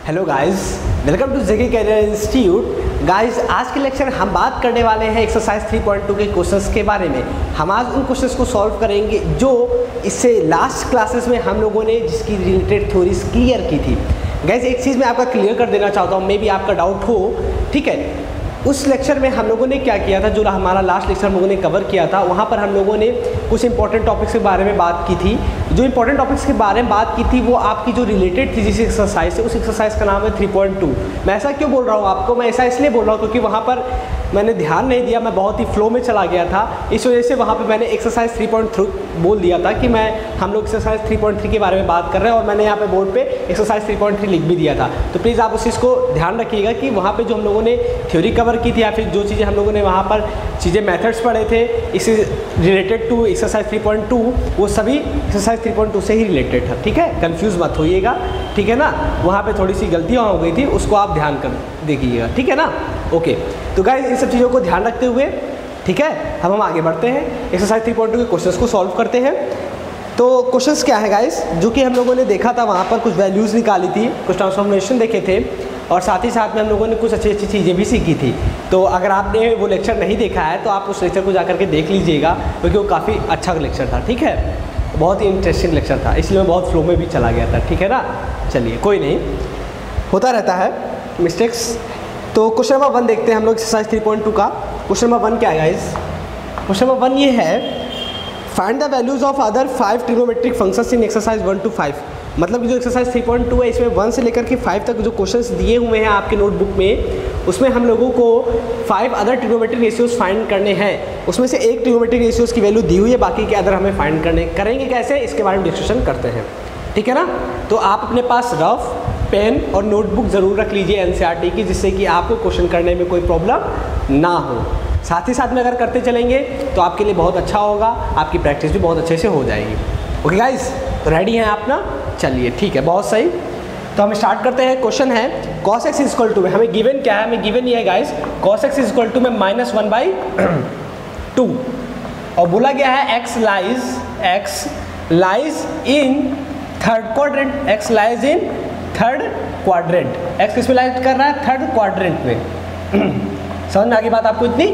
Hello guys, welcome to JK career institute. Guys, आज के lecture में हम बात करने वाले हैं एक्सरसाइज 3.2 के क्वेश्चंस के बारे में। हम आज उन क्वेश्चंस को सॉल्व करेंगे जो इससे लास्ट क्लासेस में हम लोगों ने जिसकी रिलेटेड थ्योरीज क्लियर की थी। गाइस, एक चीज़ मैं आपका क्लियर कर देना चाहता हूँ, मे बी आपका डाउट हो, ठीक है। उस लेक्चर में हम लोगों ने क्या किया था, जो हमारा लास्ट लेक्चर हम लोगों ने कवर किया था, वहाँ पर हम लोगों ने कुछ इंपॉर्टेंट टॉपिक्स के बारे में बात की थी। जो इंपॉर्टेंट टॉपिक्स के बारे में बात की थी वो आपकी जो रिलेटेड थी जिस एक्सरसाइज से, उस एक्सरसाइज का नाम है 3.2। मैं ऐसा क्यों बोल रहा हूँ आपको, मैं ऐसा इसलिए बोल रहा हूँ क्योंकि वहाँ पर मैंने ध्यान नहीं दिया, मैं बहुत ही फ्लो में चला गया था। इस वजह से वहाँ पे मैंने एक्सरसाइज 3.3 बोल दिया था कि हम लोग एक्सरसाइज 3.3 के बारे में बात कर रहे हैं, और मैंने यहाँ पे बोर्ड पे एक्सरसाइज 3.3 लिख भी दिया था। तो प्लीज़ आप उस चीज़ को ध्यान रखिएगा कि वहाँ पे जो हम लोगों ने थ्योरी कवर की थी या फिर जो चीज़ें हम लोगों ने वहाँ पर चीज़ें मेथड्स पढ़े थे इससे रिलेटेड टू एक्सरसाइज 3.2, वो सभी एक्सरसाइज 3.2 से ही रिलेटेड था, ठीक है। कंफ्यूज मत होइएगा, ठीक है ना। वहाँ पे थोड़ी सी गलतियाँ हो गई थी, उसको आप ध्यान कर देखिएगा, ठीक है ना। ओके, तो गाइस इन सब चीज़ों को ध्यान रखते हुए, ठीक है, हम आगे बढ़ते हैं, एक्सरसाइज 3.2 के क्वेश्चंस को सॉल्व करते हैं। तो क्वेश्चंस क्या है गाइस, जो कि हम लोगों ने देखा था, वहाँ पर कुछ वैल्यूज़ निकाली थी, कुछ ट्रांसफॉर्मेशन देखे थे, और साथ ही साथ में हम लोगों ने कुछ अच्छी चीज़ें भी सीखी थी। तो अगर आपने वो लेक्चर नहीं देखा है तो आप उस लेक्चर को जाकर के देख लीजिएगा, क्योंकि वो काफ़ी अच्छा लेक्चर था, ठीक है। बहुत ही इंटरेस्टिंग लेक्चर था, इसलिए मैं बहुत फ्लो में भी चला गया था, ठीक है ना। चलिए, कोई नहीं, होता रहता है मिस्टेक्स। तो क्वेश्चन नंबर 1 देखते हैं हम लोग एक्सरसाइज 3.2 का। क्वेश्चन नंबर 1 क्या है गाइस? क्वेश्चन नंबर 1 ये है, find the values of other 5 trigonometric functions in exercise 1 to 5। मतलब जो एक्सरसाइज 3.2 है, इसमें 1 से लेकर के 5 तक जो क्वेश्चंस दिए हुए हैं आपके नोटबुक में, उसमें हम लोगों को 5 अदर ट्रिग्नोमेट्रिक रेशियोज फाइंड करने हैं। उसमें से एक ट्रिग्नोमेट्रिक रेशियोज की वैल्यू दी हुई है, बाकी के अदर हमें फाइंड करेंगे कैसे, इसके बारे में डिस्कशन करते हैं, ठीक है ना। तो आप अपने पास रफ पेन और नोटबुक ज़रूर रख लीजिए एनसीईआरटी की, जिससे कि आपको क्वेश्चन करने में कोई प्रॉब्लम ना हो। साथ ही साथ में अगर करते चलेंगे तो आपके लिए बहुत अच्छा होगा, आपकी प्रैक्टिस भी बहुत अच्छे से हो जाएगी। ओके गाइस, तो रेडी हैं आप ना? चलिए ठीक है, बहुत सही। तो हम स्टार्ट करते हैं। क्वेश्चन है cos x इक्वल टू में, हमें गिवन क्या है, हमें गिवन ये है guys, cos x equal to में -1/2, और बोला गया है x lies in third quadrant, x lies in third quadrant, x किस में लाइज कर रहा है, थर्ड क्वाड्रेंट में। समझ में आ गई बात आपको इतनी?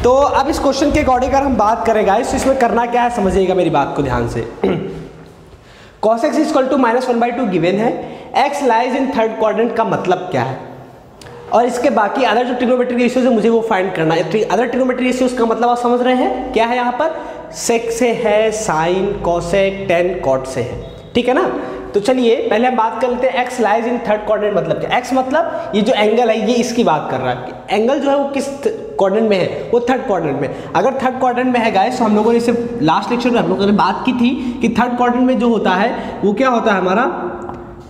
तो अब इस क्वेश्चन के अकॉर्डिंग अगर हम बात करें गाइस, तो इसमें करना क्या है, समझिएगा मेरी बात को ध्यान से। cos x equal to -1/2 given है, x lies in third quadrant का मतलब क्या है, और इसके बाकी अदर जो ट्रिग्नोमेट्रिक रेशियोज है मुझे वो फाइंड करना है। अदर ट्रिग्नोमेट्रिक रेशियोज का मतलब आप समझ रहे हैं क्या है, यहाँ पर सेक से है, साइन, कोसेक, टेन, कॉट से है, ठीक है ना। तो चलिए पहले हम बात कर लेते हैं x lies in third quadrant मतलब क्या। x मतलब ये जो एंगल है, ये इसकी बात कर रहा है। एंगल जो है वो किस क्वाड्रेंट में है, वो थर्ड क्वाड्रेंट में। अगर थर्ड क्वाड्रेंट में है गाइस, तो हम लोगों ने इसे लास्ट लेक्चर में हम लोगों ने बात की थी कि थर्ड क्वाड्रेंट में जो होता है वो क्या होता है, हमारा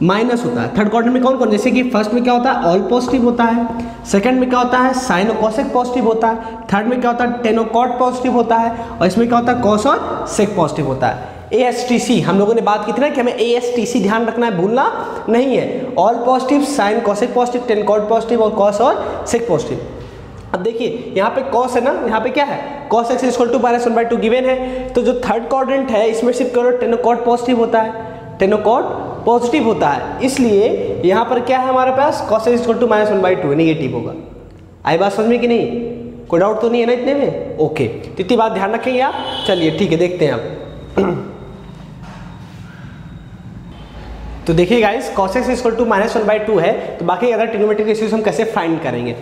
माइनस होता है। थर्ड क्वाड्रेंट में कौन कौन, जैसे कि फर्स्ट में क्या होता है, ऑल पॉजिटिव होता है, सेकंड में क्या होता है, साइन और कॉसेक पॉजिटिव होता है, थर्ड में क्या होता है, टेन और कॉट पॉजिटिव होता है, और इसमें क्या होता है, कॉस और सेक पॉजिटिव होता है। ASTC हम लोगों ने बात की थी ना कि हमें ASTC ध्यान रखना है, भूलना नहीं है। All positive, sine cosec positive, tan cot positive और कॉस और सेक पॉजिटिव। अब देखिए यहाँ पे कॉस है ना, यहाँ पे क्या है, cos x equal to -1/2 given है। तो जो थर्ड क्वाड्रेंट है इसमें सिर्फ केवल टेन कॉट पॉजिटिव होता है, टेन कॉट पॉजिटिव होता है, इसलिए यहाँ पर क्या है हमारे पास, cos x equal to -1/2 negative होगा। आई बात समझ में कि नहीं? कोई डाउट तो नहीं है ना इतने में? ओके, तो इतनी बात ध्यान रखेंगे आप। चलिए ठीक है, देखते हैं अब। तो देखिए guys, cos x equal to -1/2 है, तो बाकी अदर ट्रिग्नोमेट्रिक रेशियोज हम कैसे फाइंड करेंगे।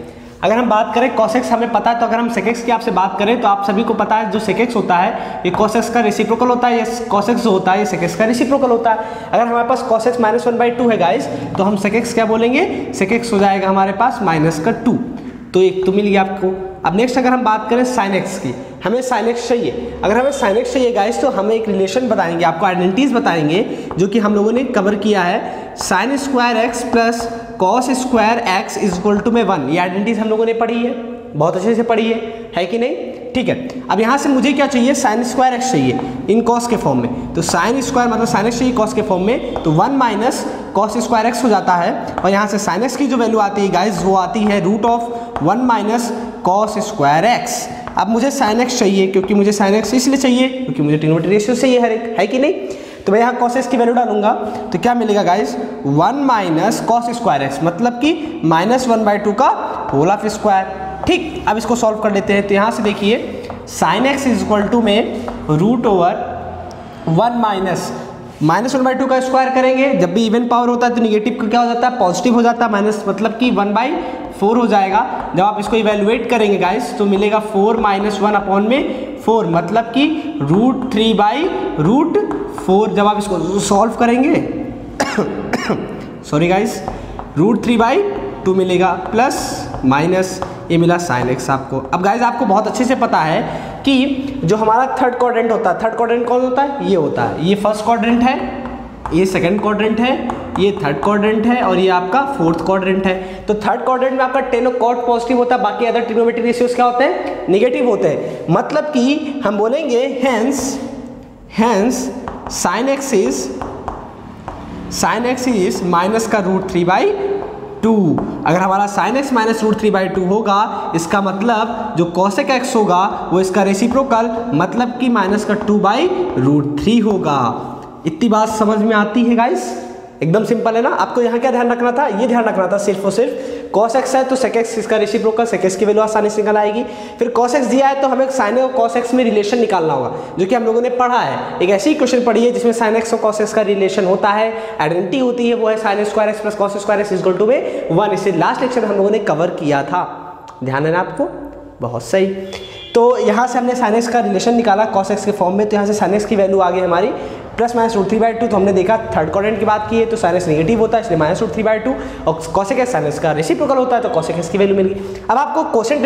अगर हम बात करें cos x हमें पता है, तो अगर हम sec x की आपसे बात करें तो आप सभी को पता है जो sec x होता है ये cos x का रेसिप्रोकल होता है, ये cos x जो होता है ये sec x का रेसिप्रोकल होता है। अगर हमारे पास cos x -1/2 है गाइस, तो हम sec x क्या बोलेंगे, sec x हो जाएगा हमारे पास -2, तो एक तो मिल गया आपको। अब नेक्स्ट अगर हम बात करें sin x की, हमें sin x चाहिए। अगर हमें sin x चाहिए गाइस, तो हमें एक रिलेशन बताएंगे, आपको आइडेंटिटीज बताएंगे जो कि हम लोगों ने कवर किया है। sin square x plus cos square x equal to में 1, ये आइडेंटिटीज हम लोगों ने पढ़ी है, बहुत अच्छे से पढ़ी है कि नहीं? ठीक है। अब यहाँ से मुझे क्या चाहिए, sin स्क्वायर x चाहिए इन cos के फॉर्म में। तो sin स्क्वायर मतलब sin x चाहिए cos के फॉर्म में, तो 1 माइनस cos स्क्वायर x हो जाता है, और यहाँ से sin x की जो वैल्यू आती है गाइज वो आती है √1 माइनस cos स्क्वायर x। अब मुझे sin x चाहिए, क्योंकि मुझे sin x इसलिए चाहिए क्योंकि मुझे ट्रिग्नोमेट्रिक रेशियो चाहिए हर एक, है कि नहीं? तो मैं यहाँ cos x की वैल्यू डालूंगा तो क्या मिलेगा guys 1 minus cos square x, मतलब कि -1/2 का होल ऑफ स्क्वायर। ठीक, अब इसको सॉल्व कर लेते हैं। तो यहाँ से देखिए sine x is equal to में √1 -1/2 का स्क्वायर करेंगे। जब भी इवन पावर होता है तो निगेटिव का क्या हो जाता है, पॉजिटिव हो जाता है, माइनस मतलब कि 1/4 हो जाएगा। जब आप इसको इवेल्युएट करेंगे गाइस तो मिलेगा 4 - 1/4, मतलब कि √3/4। जब आप इसको सॉल्व करेंगे सॉरी गाइस, √3/2 मिलेगा प्लस माइनस ये मिला साइन एक्स आपको। अब गाइस आपको बहुत अच्छे से पता है कि जो हमारा थर्ड क्वाड्रेंट होता है, थर्ड क्वाड्रेंट कौन होता है, ये होता है, ये फर्स्ट क्वाड्रेंट है, ये सेकंड क्वाड्रेंट है, ये थर्ड क्वाड्रेंट है और ये आपका फोर्थ क्वाड्रेंट है। तो थर्ड क्वाड्रेंट में आपका टेन ऑफ कॉट पॉजिटिव होता है, बाकी अदर ट्रिग्नोमेट्रिक रेशियोज क्या होते हैं, नेगेटिव होते हैं। मतलब कि हम बोलेंगे hence sign x is minus का √3/2। अगर हमारा साइन एक्स माइनस √3/2 होगा, इसका मतलब जो कॉसेक एक्स होगा वो इसका रेसिप्रोकल, मतलब कि माइनस का 2/√3 होगा। इतनी बात समझ में आती है गाइस, एकदम सिंपल है ना। आपको यहाँ क्या ध्यान रखना था, ये ध्यान रखना था सिर्फ और सिर्फ cos x है तो sec x इसका रेसिप्रोकल, sec x की वैल्यू आसानी से निकल आएगी। फिर cos x दिया है तो हमें sin और cos x में रिलेशन निकालना होगा, जो कि हम लोगों ने पढ़ा है। एक ऐसी क्वेश्चन पढ़ी है जिसमें sin x और cos x का रिलेशन होता है, आइडेंटिटी होती है, वो है sin square x plus cos square x equal to 1। इसे लास्ट लेक्चर हम लोगों ने कवर किया था, ध्यान है ना आपको, बहुत सही। तो यहाँ से हमने sin x का रिलेशन निकाला cos x के फॉर्म में, तो यहाँ से sin x की वैल्यू आ गई हमारी प्लस माइनस √3/2। तो हमने देखा थर्ड क्वाड्रेंट की बात की है तो sin x नेगेटिव होता है, इसलिए -√3/2, और cosec x sin x का रेसिप्रोकल होता है तो cosec x की वैल्यू मिल गई। अब आपको क्वोशेंट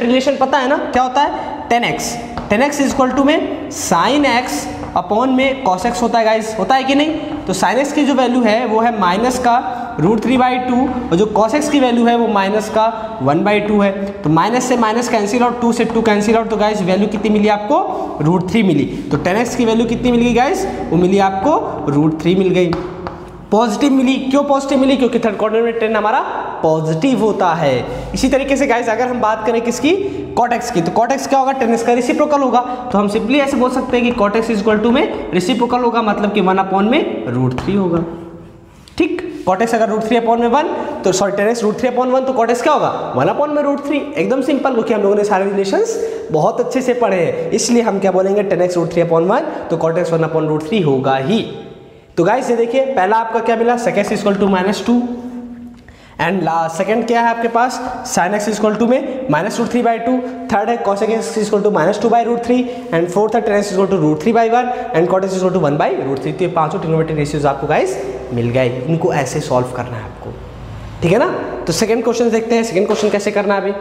रिलेशन पता है ना, क्या होता है, 10x इज इक्वल टू में sin x अपॉन में cos x होता है गाइस, होता है कि नहीं। तो sin x की जो वैल्यू है वो है माइनस का √3/2 और जो cos x की वैल्यू है वो माइनस का 1/2 है। तो माइनस से माइनस कैंसिल आउट, 2 से 2 कैंसिल आउट, तो गाइस वैल्यू कितनी मिली आपको, √3 मिली। तो 10x की वैल्यू कितनी मिल गई गाइस, वो मिली आपको √3 मिल गई, पॉजिटिव मिली। क्यों पॉजिटिव मिली, क्योंकि थर्ड क्वाड्रेंट में 10 हमारा पॉजिटिव होता है। इसी तरीके से गाइस अगर हम बात करें किसकी, cot x की, तो cot x क्या होगा, 10x का रेसिप्रोकल होगा। तो हम सिंपली ऐसे बोल सकते हैं कि cot x is equal to में रेसिप्रोकल होगा, मतलब कि 1/√3 होगा। ठीक, cot x अगर √3/1 तो सॉरी 10x √3/1 तो cot x क्या होगा 1/√3। एकदम सिंपल, क्योंकि हम लोगों ने सारे रिलेशंस बहुत अच्छे से पढ़े हैं, इसलिए हम क्या बोलेंगे 10x √3/1 तो cot x 1/√3 होगा ही। तो गाइस ये देखिए पहला आपका क्या मिला, sec x equal to -2 and second क्या है आपके पास, sin x इक्वल टू में -√3/2, थर्ड है cosec x equal to -2/√3 and fourth है tan x equal to √3/1 and cot x equal to 1/√3। तो ये पांचों ट्रिग्नोमेट्रिक रेशियोज आपको गाइस मिल गए, इनको ऐसे सॉल्व करना है आपको, ठीक है ना। तो सेकंड क्वेश्चन देखते हैं, सेकंड क्वेश्चन कैसे करना है। अभी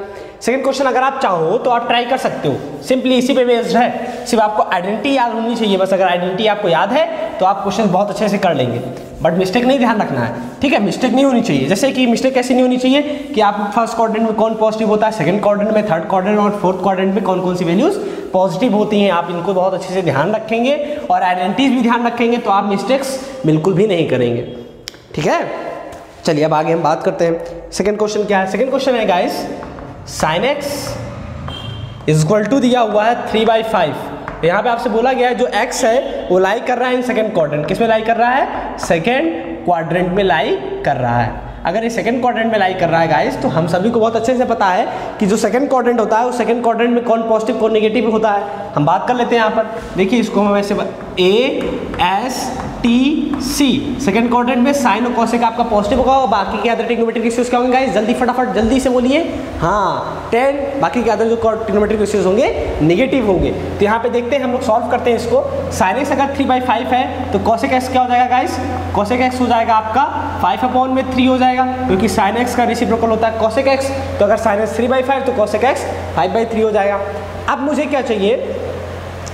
सेकंड क्वेश्चन अगर आप चाहो तो आप ट्राई कर सकते हो, सिंपली इसी पे बेस्ड है, सिर्फ आपको आइडेंटिटी याद होनी चाहिए बस। अगर आइडेंटिटी आपको याद है तो आप क्वेश्चन बहुत अच्छे से कर लेंगे, बट मिस्टेक नहीं ध्यान रखना है, ठीक है, मिस्टेक नहीं होनी चाहिए। जैसे कि मिस्टेक कैसी नहीं होनी चाहिए कि आप फर्स्ट क्वाड्रेंट में कौन पॉजिटिव होता है, सेकंड क्वाड्रेंट में, थर्ड क्वाड्रेंट और फोर्थ क्वाड्रेंट में कौन कौन सी वैल्यूज पॉजिटिव होती हैं, आप इनको बहुत अच्छे से ध्यान रखेंगे और आइडेंटिटीज भी ध्यान रखेंगे तो आप मिस्टेक्स बिल्कुल भी नहीं करेंगे, ठीक है। चलिए अब आगे हम बात करते हैं। सेकंड क्वेश्चन क्या है, सेकंड क्वेश्चन है guys sin x is equal to दिया हुआ है 3/5। यहाँ पे आपसे बोला गया है जो x है वो लाई कर रहा है इन सेकंड क्वाड्रेंट, किस में लाई कर रहा है, सेकंड क्वाड्रेंट में लाई कर रहा है। अगर ये सेकंड क्वाड्रेंट में लाई कर रहा है गाइस तो हम सभी को बहुत अच्छे से पता है कि जो सेकंड क्वाड्रेंट होता है वो सेकंड क्वाड्रेंट में कौन पॉजिटिव कौन नेगेटिव होता है। हम बात कर लेते हैं यहाँ पर, देखिए इसको हम ऐसे ASTC, सेकंड क्वाड्रेंट में साइन और कॉसेक आपका पॉजिटिव होगा और बाकी के अदर ट्रिग्नोमेट्रिक रेशियोज क्या होंगे गाइस, जल्दी फटाफट जल्दी से बोलिए, हाँ 10, बाकी के अदर जो ट्रिग्नोमेट्रिक रेशियोज होंगे नेगेटिव होंगे। तो यहाँ पे देखते हैं हम लोग सॉल्व करते हैं इसको। sin x अगर 3/5 है तो cosec x क्या हो जाएगा गाइस, cosec x हो जाएगा आपका 5/3 हो जाएगा, क्योंकि sin x का रेसिप्रोकल होता है cosec x। तो अगर sin x 3/5 तो cosec x 5/3 हो जाएगा। अब मुझे क्या चाहिए,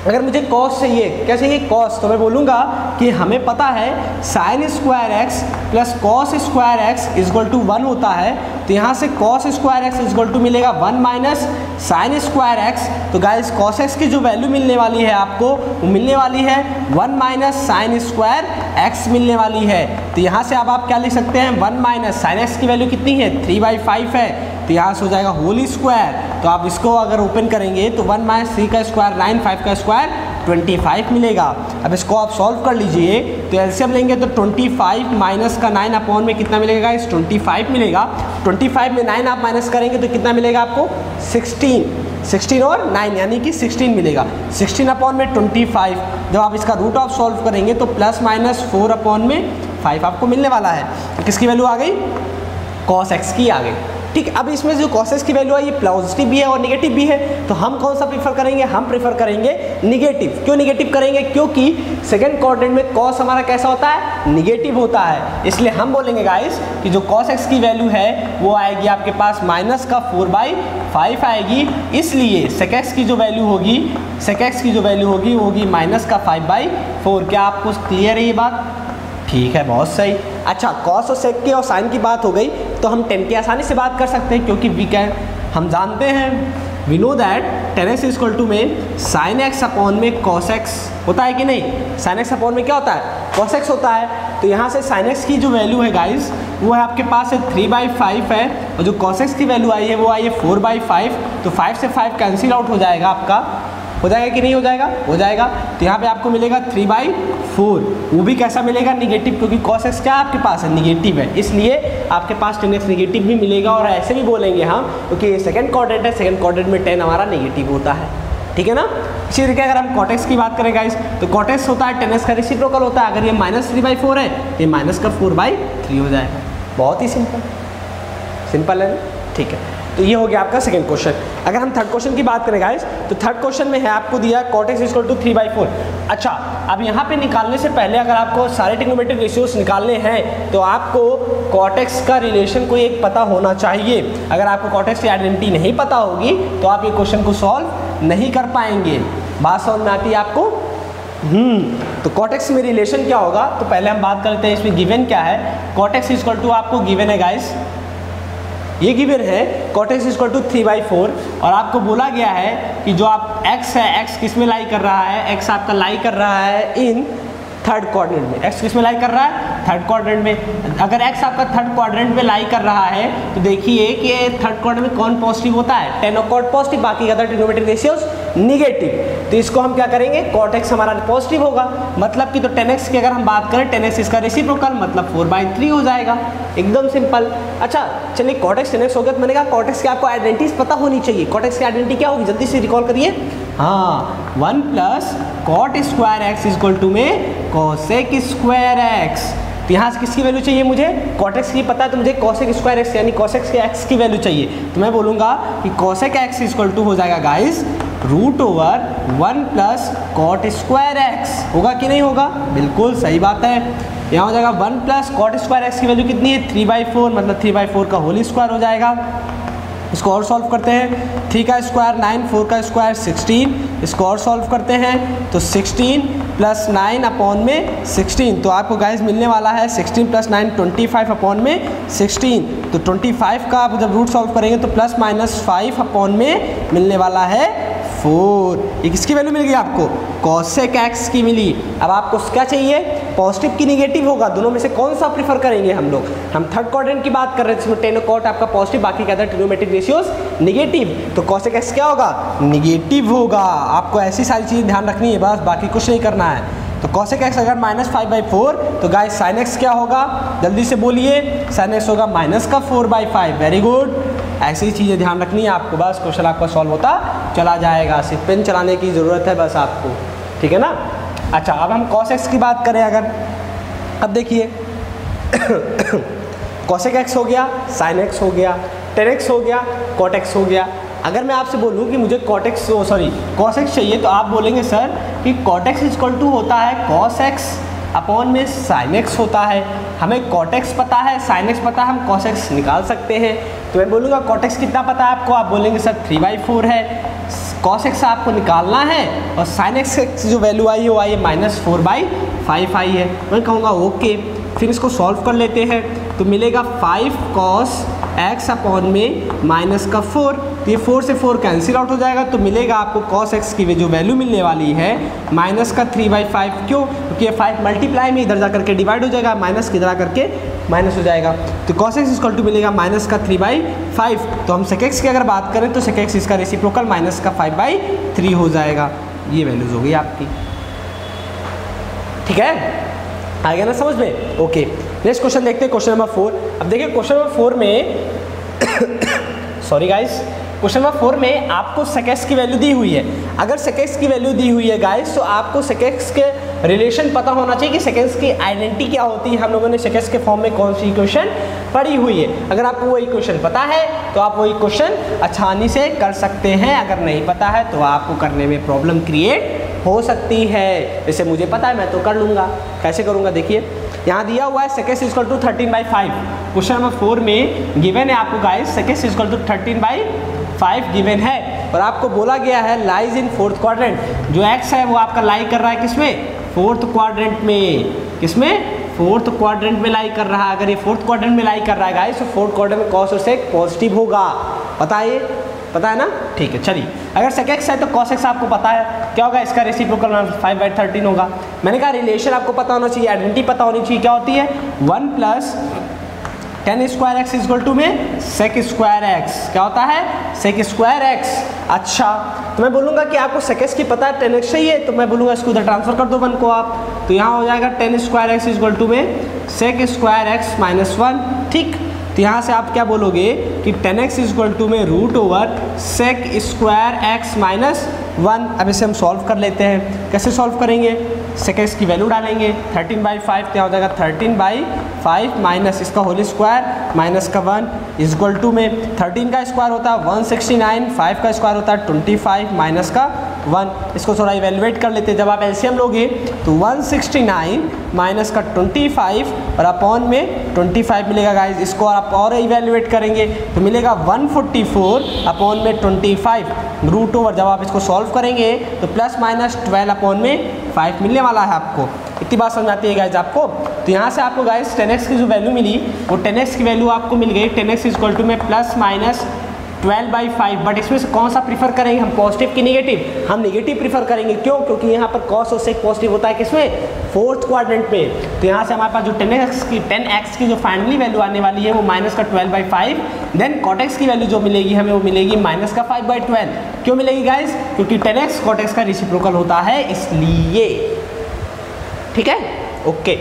अगर मुझे cos चाहिए, क्या चाहिए cos, तो मैं बोलूँगा कि हमें पता है sin square x plus cos square x equal to 1 होता है। तो यहाँ से cos square x equal to मिलेगा 1 माइनस sin स्क्वायर x। तो गाइस cos x की जो वैल्यू मिलने वाली है आपको वो मिलने वाली है 1 माइनस sin स्क्वायर x मिलने वाली है। तो यहाँ से अब आप क्या लिख सकते हैं, 1 माइनस sin x की वैल्यू कितनी है 3/5 है, तो यहाँ से हो जाएगा होल स्क्वायर। तो आप इसको अगर ओपन करेंगे तो 1 माइनस 3 का स्क्वायर 9, 5 का स्क्वायर 25 मिलेगा। अब इसको आप सॉल्व कर लीजिए, तो एलसीएम लेंगे तो 25 माइनस का 9 अपॉन में कितना मिलेगा इस 25 मिलेगा। 25 में 9 आप माइनस करेंगे तो कितना मिलेगा आपको 16 और 9 यानी कि 16 मिलेगा। 16 अपॉन में 25, जब आप इसका रूट ऑफ सॉल्व करेंगे तो प्लस माइनस 4 अपॉन में 5 आपको मिलने वाला है। तो किसकी वैल्यू आ गई, cos x की आ गई। ठीक है, अब इसमें जो cos x की वैल्यू है ये पॉजिटिव भी है और नेगेटिव भी है, तो हम कौन सा प्रीफर करेंगे, हम प्रीफर करेंगे निगेटिव। क्यों निगेटिव करेंगे, क्योंकि सेकंड क्वाड्रेंट में cos हमारा कैसा होता है, निगेटिव होता है। इसलिए हम बोलेंगे गाइस कि जो cos x की वैल्यू है वो आएगी आपके पास माइनस का 4/5 आएगी। इसलिए sec x की जो वैल्यू होगी वो होगी माइनस का 5/4। क्या आपको क्लियर है ये बात? ठीक है, बहुत सही। अच्छा, cos और sec की और sin की बात हो गई, तो हम tan की आसानी से बात कर सकते हैं, क्योंकि हम जानते हैं we know that tan x equal to में sin x अपॉन में cos x होता है कि नहीं। sin x अपॉन में क्या होता है, cos x होता है। तो यहाँ से sin x की जो वैल्यू है गाइस वो है आपके पास है 3/5 है, और जो cos x की वैल्यू आई है वो आई है 4/5। तो 5 से 5 कैंसिल आउट हो जाएगा, आपका हो जाएगा कि नहीं हो जाएगा, हो जाएगा। तो यहाँ पे आपको मिलेगा 3/4, वो भी कैसा मिलेगा, निगेटिव, क्योंकि cos x क्या आपके पास है, निगेटिव है, इसलिए आपके पास tan x निगेटिव भी मिलेगा। और ऐसे भी बोलेंगे हम, क्योंकि ये सेकंड क्वाड्रेंट है, सेकंड क्वाड्रेंट में tan हमारा निगेटिव होता है। ठीक है ना। इसी तरीके अगर हम cot x की बात करें गाइस, तो cot x होता है tan x का रेसिप्रोकल होता है। अगर ये -3/4 है तो ये माइनस का 4/3 हो जाएगा। बहुत ही सिंपल है, ठीक है। तो ये हो गया आपका सेकंड क्वेश्चन। अगर हम थर्ड क्वेश्चन की बात करें गाइस, तो थर्ड क्वेश्चन में है आपको दिया cot x इक्वल टू 3/4। अच्छा, अब यहाँ पे निकालने से पहले अगर आपको सारे ट्रिग्नोमेट्रिक रेशियोज निकालने हैं तो आपको cot x का रिलेशन कोई एक पता होना चाहिए। अगर आपको cot x की आइडेंटिटी नहीं पता होगी तो आप ये क्वेश्चन को सॉल्व नहीं कर पाएंगे। बात समझ में आती है आपको? तो cot x में रिलेशन क्या होगा, तो पहले हम बात करते हैं इसमें गिवन क्या है। cot x इक्वल टू आपको गिवन है गाइस, ये गिवन है cot x इक्वल टू 3/4, और आपको बोला गया है कि जो आप x है, x किस में लाई कर रहा है, x आपका लाई कर रहा है इन थर्ड क्वाड्रेंट में। x किस में लाई कर रहा है, थर्ड क्वाड्रेंट में। अगर x आपका थर्ड क्वाड्रेंट में लाई कर रहा है तो देखिए कि थर्ड क्वाड्रेंट में कौन पॉजिटिव होता है, tan और cot पॉजिटिव, बाकी अदर ट्रिग्नोमेट्रिक रेशियोज निगेटिव। तो इसको हम क्या करेंगे, cot x हमारा पॉजिटिव होगा, मतलब कि तो tan x की अगर हम बात करें, tan x इसका रेसिप्रोकल मतलब 4/3 हो जाएगा। एकदम सिंपल। अच्छा चलिए, cot x tan x हो गया, तो मैंने कहा cot x की आपको आइडेंटिटीज पता होनी चाहिए। cot x की आइडेंटिटी क्या होगी, जल्दी से रिकॉल करिए। हाँ, 1 plus cot square x equal to में cosec स्क्वायर x। तो यहाँ से किसकी वैल्यू चाहिए मुझे, cot x की पता है, तो मुझे cosec स्क्वायर x यानी cosec के x की वैल्यू चाहिए। तो मैं बोलूँगा कि cosec x इक्वल टू हो जाएगा guys √1 plus cot square x। होगा कि नहीं होगा, बिल्कुल सही बात है। यहाँ हो जाएगा 1 प्लस cot स्क्वायर x की वैल्यू कितनी है, 3/4, मतलब 3/4 का होल स्क्वायर हो जाएगा। इसको और सॉल्व करते हैं, 3 का स्क्वायर 9, 4 का स्क्वायर 16। इसको और सॉल्व करते हैं तो 16 प्लस 9 अपॉन में 16, तो आपको गाइस मिलने वाला है 16 प्लस 9 25 अपॉन में 16। तो 25 का आप जब रूट सॉल्व करेंगे तो प्लस माइनस 5 अपॉन में मिलने वाला है 4। ये किसकी वैल्यू मिल गई आपको, cosec x की मिली। अब आपको क्या चाहिए, पॉजिटिव की निगेटिव होगा, दोनों में से कौन सा प्रीफर करेंगे हम लोग। हम थर्ड क्वाड्रेंट की बात कर रहे थे, जिसमें tan और cot आपका पॉजिटिव, बाकी के अदर ट्रिग्नोमेट्रिक रेशियोज निगेटिव। तो cosec x क्या होगा, निगेटिव होगा। आपको ऐसी सारी चीज़ें ध्यान रखनी है, बस बाकी कुछ नहीं करना है। तो cosec x अगर -5/4, तो गाइस sin x क्या होगा, जल्दी से बोलिए, sin x होगा माइनस का 4/5। वेरी गुड, ऐसी चीज़ें ध्यान रखनी है आपको, बस क्वेश्चन आपका सॉल्व होता चला जाएगा। सिर्फ पेन चलाने की ज़रूरत है बस आपको, ठीक है ना। अच्छा, अब हम cos x की बात करें अगर, अब देखिए cosec x हो गया, sin x हो गया, tan x हो गया, cot x हो गया। अगर मैं आपसे बोलूँ कि मुझे cos x चाहिए, तो आप बोलेंगे सर कि cot x इक्वल टू होता है cos x अपॉन में sin x होता है। हमें cot x पता है, sin x पता है, हम cos x निकाल सकते हैं। तो मैं बोलूँगा cot x कितना पता है आपको, आप बोलेंगे सर 3/4 है। cos x आपको निकालना है, और sin x जो वैल्यू आई है वो आई है -4/5 आई है। मैं कहूँगा ओके, फिर इसको सॉल्व कर लेते हैं, तो मिलेगा 5 cos x अपॉन में माइनस का 4। तो ये 4 से 4 कैंसिल आउट हो जाएगा, तो मिलेगा आपको cos x की जो वैल्यू मिलने वाली है माइनस का 3/5। क्यों, क्योंकि ये 5 मल्टीप्लाई में इधर जा करके डिवाइड हो जाएगा, माइनस किधर करके माइनस हो जाएगा। तो cos x इक्वल टू मिलेगा माइनस का 3/5। तो हम sec x की अगर बात करें तो sec x इसका रेसिप्रोकल माइनस का 5/3 हो जाएगा। ये वैल्यूज हो गई आपकी। ठीक है, आ गया ना समझ में? ओके, नेक्स्ट क्वेश्चन देखते हैं, क्वेश्चन नंबर 4। अब देखिए क्वेश्चन नंबर 4 में सॉरी गाइस, क्वेश्चन नंबर 4 में आपको सेकेंड्स की वैल्यू दी हुई है। अगर सेकेंड्स की वैल्यू दी हुई है गाइस, तो आपको सेकेंड्स के रिलेशन पता होना चाहिए कि सेकेंड्स की आइडेंटिटी क्या होती है। हम लोगों ने सेकेंड्स के फॉर्म में कौन सी इक्वेशन पढ़ी हुई है। अगर आपको वो इक्वेशन पता है तो आप वो इक्वेशन आसानी से कर सकते हैं, अगर नहीं पता है तो आपको करने में प्रॉब्लम क्रिएट हो सकती है। जैसे मुझे पता है, मैं तो कर लूँगा। कैसे करूँगा देखिए, यहाँ दिया हुआ है seconds equal to 13/5। Question number 4 में गिवन है आपको guys seconds equal to 13/5 given है, और आपको बोला गया है लाइज इन फोर्थ क्वाड्रेंट। जो एक्स है वो आपका लाई कर रहा है किसमें? फोर्थ क्वाड्रेंट में। किसमें? फोर्थ क्वाड्रेंट में लाई कर रहा है। अगर ये फोर्थ क्वाड्रेंट में लाई कर रहा है गाइस, तो फोर्थ क्वाड्रेंट में कॉस और सेक पॉजिटिव होगा। पता है? पता है ना? ठीक है, चलिए। अगर सेक एक्स है तो कॉस एक्स आपको पता है क्या होगा, इसका रेसिप्रोकल 5/13 होगा। मैंने कहा रिलेशन आपको पता होना चाहिए, आइडेंटिटी पता होनी चाहिए। क्या होती है? 1 + tan square x equal to में सेक स्क्वायर एक्स। क्या होता है? Sec square x. अच्छा, तो मैं बोलूँगा कि आपको सेक एक्स की पता है, tan एक्स चाहिए, तो मैं बोलूँगा इसको उधर ट्रांसफर कर दो 1 को आप, तो यहाँ हो जाएगा tan square x equal to में सेक स्क्वायर एक्स -1। ठीक, तो यहाँ से आप क्या बोलोगे कि tan x इक्वल टू में √ सेक स्क्वायर एक्स -1। अब इसे हम सॉल्व कर लेते हैं। कैसे सॉल्व करेंगे? सेक एक्स की वैल्यू डालेंगे 13/5, क्या हो जाएगा 13/5 माइनस इसका होल स्क्वायर माइनस का 1 इक्वल टू में 13 का स्क्वायर होता है 169, 5 का स्क्वायर होता है 25 माइनस का 1। इसको थोड़ा इवेलुएट कर लेते हैं। जब आप एलसीएम लोगे तो 169 माइनस का 25 और अपॉन में 25 मिलेगा गाइज। इसको आप और इवेलुएट करेंगे तो मिलेगा 144 अपॉन में 25 √ जब आप इसको सॉल्व करेंगे तो ±12 अपॉन में 5 मिलने वाला है आपको। इतनी बात समझ आती है गाइज आपको? तो यहाँ से आपको गाइज tan x की जो वैल्यू मिली वो tan x की वैल्यू आपको मिल गई tan x इक्वल टू में ±12/5। बट इसमें से कौन सा प्रीफर करेंगे हम, पॉजिटिव की नेगेटिव? हम नेगेटिव प्रीफर करेंगे। क्यों? क्योंकि यहाँ पर कॉस और सेक पॉजिटिव होता है किसमें? फोर्थ क्वाड्रेंट में। तो यहाँ से हमारे पास जो tan x की जो फाइनली वैल्यू आने वाली है वो -12/5। देन cot x की वैल्यू जो मिलेगी हमें वो मिलेगी -5/12। क्यों मिलेगी गाइज? क्योंकि tan x cot x का रेसिप्रोकल होता है, इसलिए। ठीक है, ओके।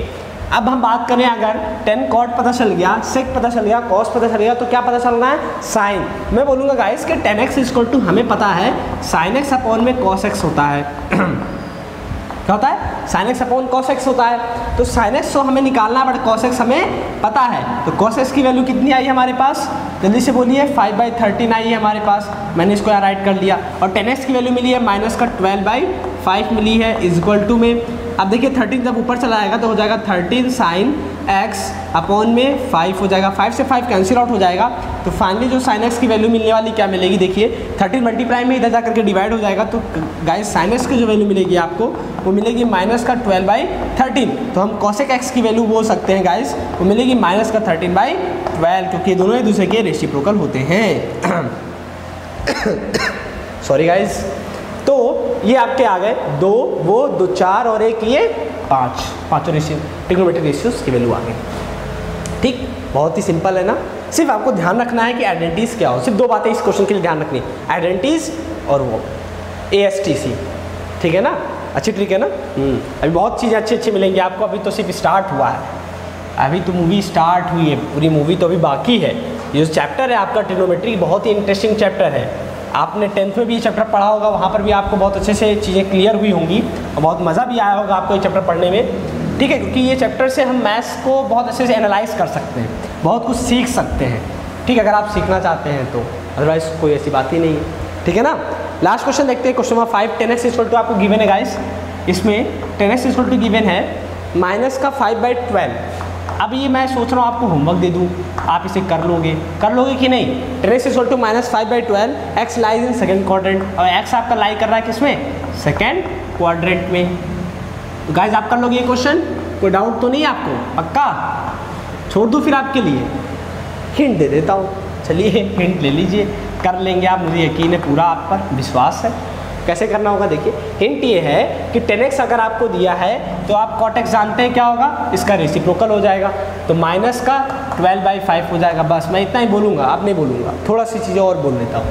अब हम बात करें, अगर tan cot पता चल गया, sec पता चल गया, cos पता चल गया, तो क्या पता चलना है? sin। मैं बोलूँगा गाइस कि tan x इक्वल टू हमें पता है sin x अपॉन में cos x होता है। क्या होता है? sin x upon cos x होता है। तो sin x तो हमें निकालना है, बट cos x हमें पता है। तो cos x की वैल्यू कितनी आई हमारे पास? जल्दी से बोलिए। 5/13 आई है हमारे पास। मैंने इसको यहाँ राइट कर दिया। और tan x की वैल्यू मिली है -12/5 मिली है इक्वल टू में। अब देखिए 13 जब ऊपर चला जाएगा तो हो जाएगा 13 sin x अपॉन में 5 हो जाएगा। 5 से 5 कैंसिल आउट हो जाएगा। तो फाइनली जो sin x की वैल्यू मिलने वाली क्या मिलेगी? देखिए 13 मल्टीप्लाई में इधर जाकर के डिवाइड हो जाएगा, तो गाइस sin x की जो वैल्यू मिलेगी आपको वो मिलेगी -12/13। तो हम cosec x की वैल्यू बोल सकते हैं गाइस, वो मिलेगी -13/12, क्योंकि दोनों एक दूसरे के रेसिप्रोकल होते हैं। Sorry guys. तो ये आपके आ गए 2, वो 2, 4 और एक ये 5, पाँचों रेशियो ट्रिग्नोमेट्रिक रेशियोज की वैल्यू आ गई। ठीक, बहुत ही सिंपल है ना। सिर्फ आपको ध्यान रखना है कि आइडेंटिटीज क्या हो। सिर्फ 2 बातें इस क्वेश्चन के लिए ध्यान रखनी, आइडेंटिटीज और वो ASTC। ठीक है ना? अच्छी ट्रिक है ना? अभी बहुत चीज़ें अच्छी मिलेंगी आपको। अभी तो सिर्फ स्टार्ट हुआ है, अभी तो मूवी स्टार्ट हुई है, पूरी मूवी तो अभी बाकी है। ये जो चैप्टर है आपका ट्रिग्नोमेट्री, बहुत ही इंटरेस्टिंग चैप्टर है। आपने 10th में भी ये चैप्टर पढ़ा होगा, वहाँ पर भी आपको बहुत अच्छे से चीज़ें क्लियर हुई होंगी और बहुत मज़ा भी आया होगा आपको ये चैप्टर पढ़ने में। ठीक है, क्योंकि ये चैप्टर से हम मैथ्स को बहुत अच्छे से एनालाइज कर सकते हैं, बहुत कुछ सीख सकते हैं। ठीक है, अगर आप सीखना चाहते हैं तो, अदरवाइज कोई ऐसी बात ही नहीं है। ठीक है ना? लास्ट क्वेश्चन देखते हैं, question number 5। tan x equal to आपको गिवन है गाइस। इसमें tan x equal to given है -5/12। अब ये मैं सोच रहा हूँ आपको होमवर्क दे दूँ, आप इसे कर लोगे कि नहीं? tan x equal to -5/12, x lies in second quadrant, और x आपका लाई कर रहा है किसमें? सेकेंड क्वाड्रेंट में। तो गाइज आप कर लोगे ये क्वेश्चन? कोई डाउट तो नहीं आपको? पक्का? छोड़ दूँ फिर आपके लिए? हिंट दे देता हूँ, चलिए हिंट ले लीजिए, कर लेंगे आप, मुझे यकीन है, पूरा आप पर विश्वास है। कैसे करना होगा देखिए, हिंट ये है कि tan x अगर आपको दिया है तो आप cot x जानते हैं क्या होगा? इसका रेसिप्रोकल हो जाएगा, तो -12/5 हो जाएगा। बस मैं इतना ही बोलूँगा, आप नहीं बोलूँगा, थोड़ा सी चीज़ें और बोल लेता हूँ।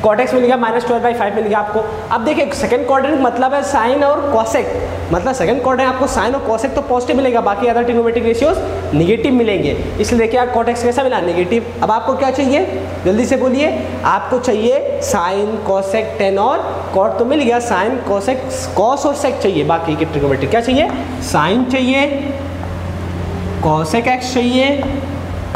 कॉट एक्स मिल गया -12/5 मिल गया आपको। अब देखिए सेकंड क्वाड्रेंट मतलब है साइन और कॉसेक, मतलब सेकंड क्वाड्रेंट आपको साइन और कॉसेक तो पॉजिटिव मिलेगा, बाकी अदर ट्रिग्नोमेट्रिक रेशियोज नेगेटिव मिलेंगे, इसलिए देखिए आप कॉट एक्स कैसा मिला नेगेटिव। अब आपको क्या चाहिए जल्दी से बोलिए, आपको चाहिए साइन कॉसेक टेन और कॉट तो मिल गया, साइन कॉसेक कॉस और सेक चाहिए, बाकी के ट्रिग्नोमेट्रिक क्या चाहिए, साइन चाहिए, कॉसेक एक्स चाहिए,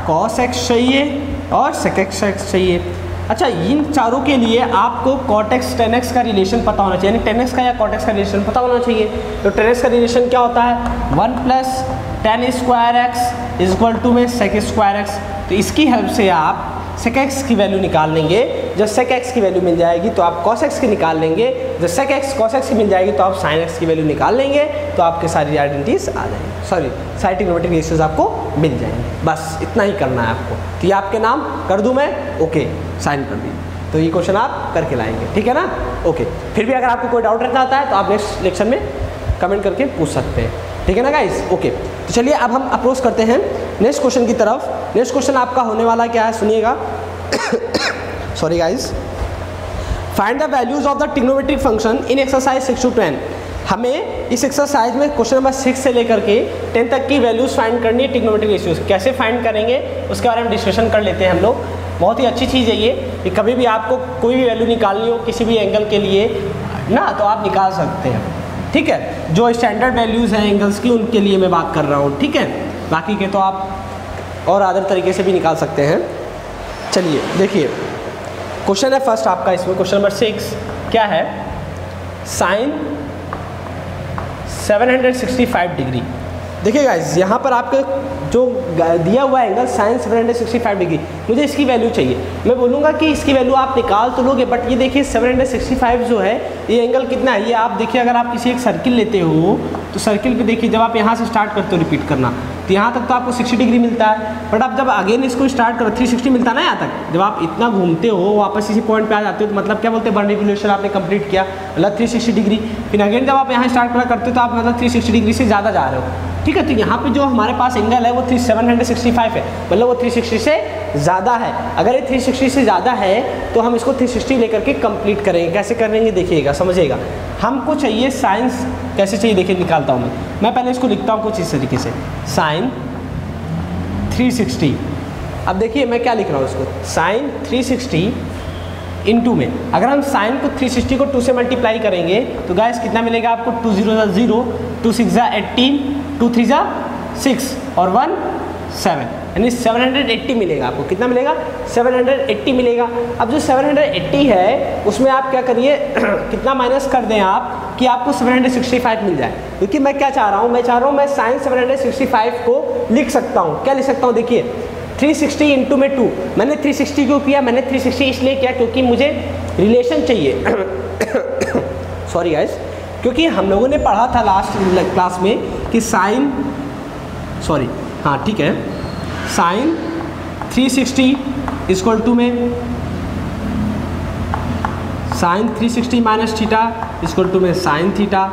कॉस एक्स चाहिए और सेक एक्स चाहिए। अच्छा इन चारों के लिए आपको कॉट एक्स टेन एक्स का रिलेशन पता होना चाहिए, यानी टेन एक्स का या कॉट एक्स का रिलेशन पता होना चाहिए। तो टेन एक्स का रिलेशन क्या होता है 1 + tan square x equal to में सेक स्क्वायर एक्स। तो इसकी हेल्प से आप सेक एक्स की वैल्यू निकाल लेंगे, जब सेक एक्स की वैल्यू मिल जाएगी तो आप कॉस एक्स की निकाल लेंगे, जब सेक एक्स कॉस एक्स की मिल जाएगी तो आप साइन एक्स की वैल्यू निकाल लेंगे, तो आपके सारी आइडेंटिटीज आ जाएंगी, सॉरी सारी ट्रिग्नोमेट्रिक रेशियोज आपको मिल जाएंगे। बस इतना ही करना है आपको। तो ये आपके नाम कर दूं मैं, ओके साइन कर दी, तो ये क्वेश्चन आप करके लाएंगे, ठीक है ना, ओके। फिर भी अगर आपको कोई डाउट रहता आता है तो आप नेक्स्ट लेक्चर में कमेंट करके पूछ सकते हैं, ठीक है ना गाइस, ओके। तो चलिए अब हम अप्रोच करते हैं नेक्स्ट क्वेश्चन की तरफ। नेक्स्ट क्वेश्चन आपका होने वाला क्या है सुनिएगा, sorry guys. Find the values of the trigonometric function in exercise 6 to 10। हमें इस एक्सरसाइज में क्वेश्चन नंबर 6 से लेकर के 10 तक की वैल्यूज फाइंड करनी है ट्रिग्नोमेट्रिक रेशियोज। कैसे फाइंड करेंगे उसके बारे में डिस्कशन कर लेते हैं हम लोग। बहुत ही अच्छी चीज़ है ये कि कभी भी आपको कोई भी वैल्यू निकालनी हो किसी भी एंगल के लिए ना, तो आप निकाल सकते हैं, ठीक है। जो स्टैंडर्ड वैल्यूज़ हैं एंगल्स की उनके लिए मैं बात कर रहा हूँ, ठीक है। बाकी के तो आप और अदर तरीके से भी निकाल सकते हैं। चलिए देखिए क्वेश्चन है फर्स्ट आपका, इसमें क्वेश्चन नंबर 6 क्या है, साइन 765 डिग्री। देखिए गाइस यहाँ पर आपके जो दिया हुआ एंगल साइन 765 डिग्री, मुझे इसकी वैल्यू चाहिए। मैं बोलूँगा कि इसकी वैल्यू आप निकाल तो लोगे, बट ये देखिए 765 जो है ये एंगल कितना है, ये आप देखिए अगर आप किसी एक सर्किल लेते हो तो सर्किल पे देखिए जब आप यहाँ से स्टार्ट करते हो रिपीट करना तो यहाँ तक तो आपको 60 डिग्री मिलता है, बट आप जब अगेन इसको स्टार्ट करो 360 मिलता है ना यहाँ तक। जब आप इतना घूमते हो वापस इसी पॉइंट पे आ जाते हो तो मतलब क्या बोलते हैं, वन रिवोल्यूशन आपने कंप्लीट किया, मतलब 360 डिग्री। फिर अगेन जब आप यहाँ स्टार्ट करते हो तो आप मतलब 360 डिग्री से ज़्यादा जा रहे हो, ठीक है। तो यहाँ पे जो हमारे पास एंगल है वो 765 है, मतलब वो 360 से ज़्यादा है। अगर ये 360 से ज़्यादा है तो हम इसको 360 लेकर के कंप्लीट करेंगे। कैसे करेंगे देखिएगा, समझिएगा। हमको चाहिए साइंस कैसे चाहिए, देखिए निकालता हूँ मैं पहले इसको लिखता हूँ कुछ इस तरीके से, साइन 360। अब देखिए मैं क्या लिख रहा हूँ इसको, साइन 360 इंटू में अगर हम साइन को 360 को 2 से मल्टीप्लाई करेंगे तो गाइस कितना मिलेगा आपको, 2 0 0, 2 6 18, 2 3 6 और 1 7, यानी 780 मिलेगा आपको। कितना मिलेगा, 780 मिलेगा। अब जो 780 है उसमें आप क्या करिए कितना माइनस कर दें आप कि आपको 765 मिल जाए, क्योंकि मैं क्या चाह रहा हूँ, मैं चाह रहा हूँ मैं साइन 765 को लिख सकता हूँ। क्या लिख सकता हूँ देखिए, 360 इंटू में 2, मैंने 360 क्यों किया, मैंने 360 इसलिए किया क्योंकि मुझे रिलेशन चाहिए सॉरी गाइस, क्योंकि हम लोगों ने पढ़ा था लास्ट क्लास में कि साइन, सॉरी हाँ ठीक है, साइन 360 इक्वल टू में sine 360 minus theta equal to में साइन थीटा